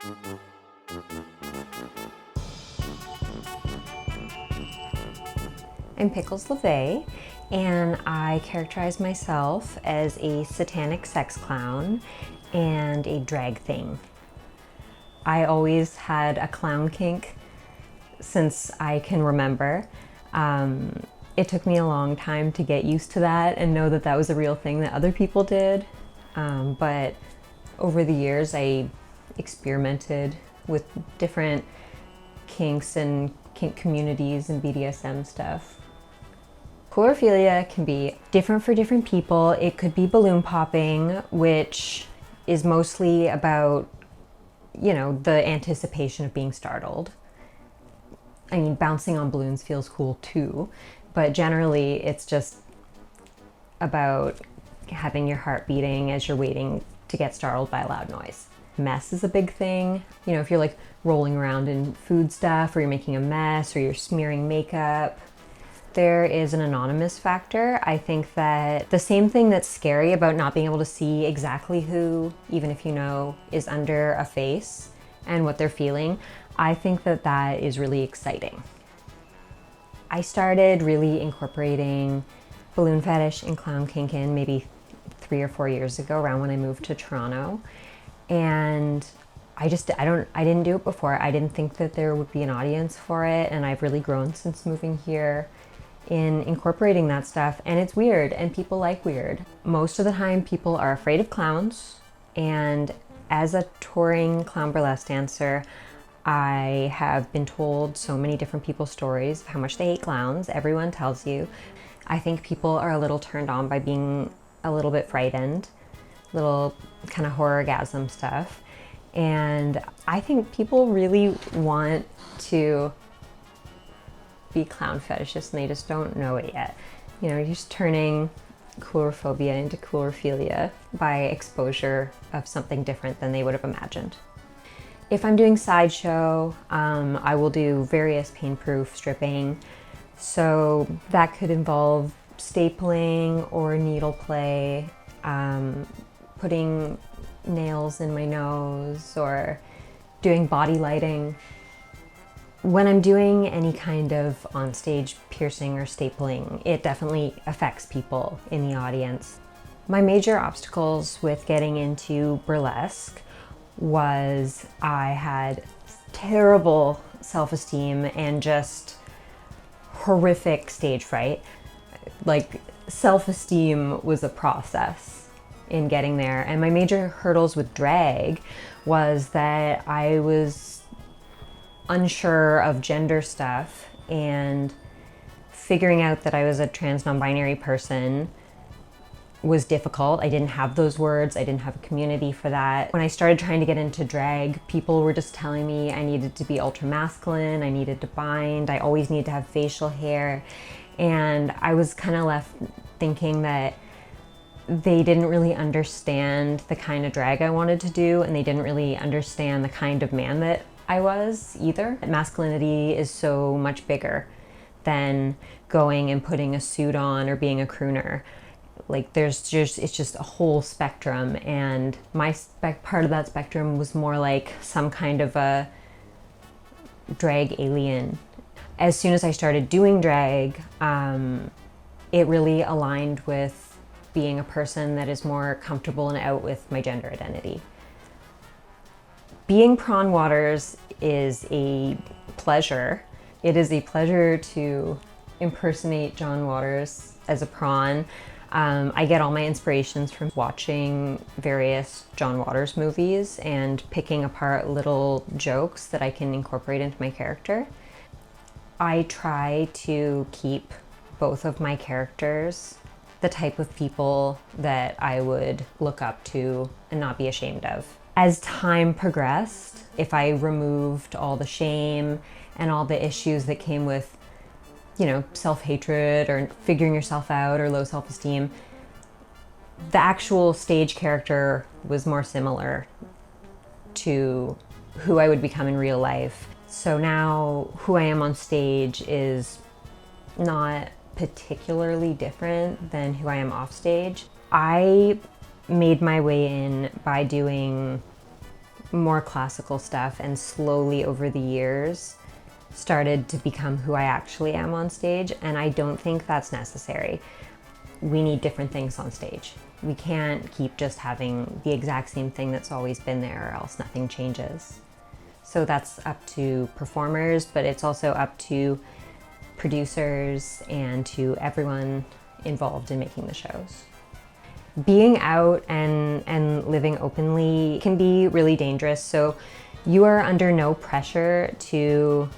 I'm Pickles LaVey, and I characterize myself as a satanic sex clown and a drag thing. I always had a clown kink since I can remember. It took me a long time to get used to that and know that that was a real thing that other people did. But over the years, I experimented with different kinks and kink communities and BDSM stuff. Coulrophilia can be different for different people. It could be balloon popping, which is mostly about, you know, the anticipation of being startled. I mean, bouncing on balloons feels cool too, but generally it's just about having your heart beating as you're waiting to get startled by a loud noise. Mess is a big thing. You know, if you're like rolling around in food stuff, or you're making a mess, or you're smearing makeup. There is an anonymous factor. I think that the same thing that's scary about not being able to see exactly who, even if you know, is under a face and what they're feeling, I think that that is really exciting. I started really incorporating balloon fetish and clown kink in maybe 3 or 4 years ago, around when I moved to Toronto. And I didn't do it before. I didn't think that there would be an audience for it, and I've really grown since moving here in incorporating that stuff, and it's weird, and people like weird. Most of the time people are afraid of clowns, and as a touring clown burlesque dancer, I have been told so many different people's stories of how much they hate clowns. Everyone tells you. I think people are a little turned on by being a little bit frightened, little kind of horrorgasm stuff, and I think people really want to be clown fetishists and they just don't know it yet. You know, you're just turning coulrophobia into coulrophilia by exposure of something different than they would have imagined. If I'm doing sideshow, I will do various pain-proof stripping. So that could involve stapling or needle play, putting nails in my nose, or doing body lighting. When I'm doing any kind of onstage piercing or stapling, it definitely affects people in the audience. My major obstacles with getting into burlesque was I had terrible self-esteem and just horrific stage fright. Like, self-esteem was a process in getting there. And my major hurdles with drag was that I was unsure of gender stuff, and figuring out that I was a trans non-binary person was difficult. I didn't have those words. I didn't have a community for that. When I started trying to get into drag, people were just telling me I needed to be ultra masculine, I needed to bind, I always needed to have facial hair, and I was kind of left thinking that they didn't really understand the kind of drag I wanted to do, and they didn't really understand the kind of man that I was either. Masculinity is so much bigger than going and putting a suit on or being a crooner. Like, it's just a whole spectrum, and my part of that spectrum was more like some kind of a drag alien. As soon as I started doing drag, it really aligned with being a person that is more comfortable and out with my gender identity. Being Prawn Waters is a pleasure. It is a pleasure to impersonate John Waters as a prawn. I get all my inspirations from watching various John Waters movies and picking apart little jokes that I can incorporate into my character. I try to keep both of my characters the type of people that I would look up to and not be ashamed of. As time progressed, if I removed all the shame and all the issues that came with, you know, self-hatred or figuring yourself out or low self-esteem, the actual stage character was more similar to who I would become in real life. So now who I am on stage is not particularly different than who I am off stage. I made my way in by doing more classical stuff, and slowly over the years started to become who I actually am on stage, and I don't think that's necessary. We need different things on stage. We can't keep just having the exact same thing that's always been there, or else nothing changes. So that's up to performers, but it's also up to producers and to everyone involved in making the shows. Being out and living openly can be really dangerous, so you are under no pressure to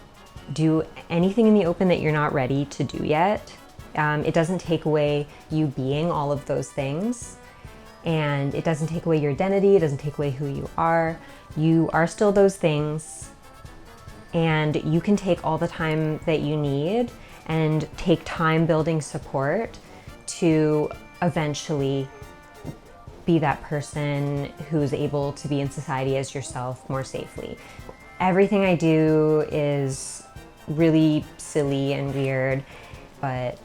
do anything in the open that you're not ready to do yet. It doesn't take away you being all of those things, and it doesn't take away your identity, it doesn't take away who you are. You are still those things, and you can take all the time that you need and take time building support to eventually be that person who's able to be in society as yourself more safely. Everything I do is really silly and weird, but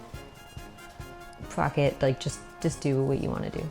fuck it, like just do what you want to do.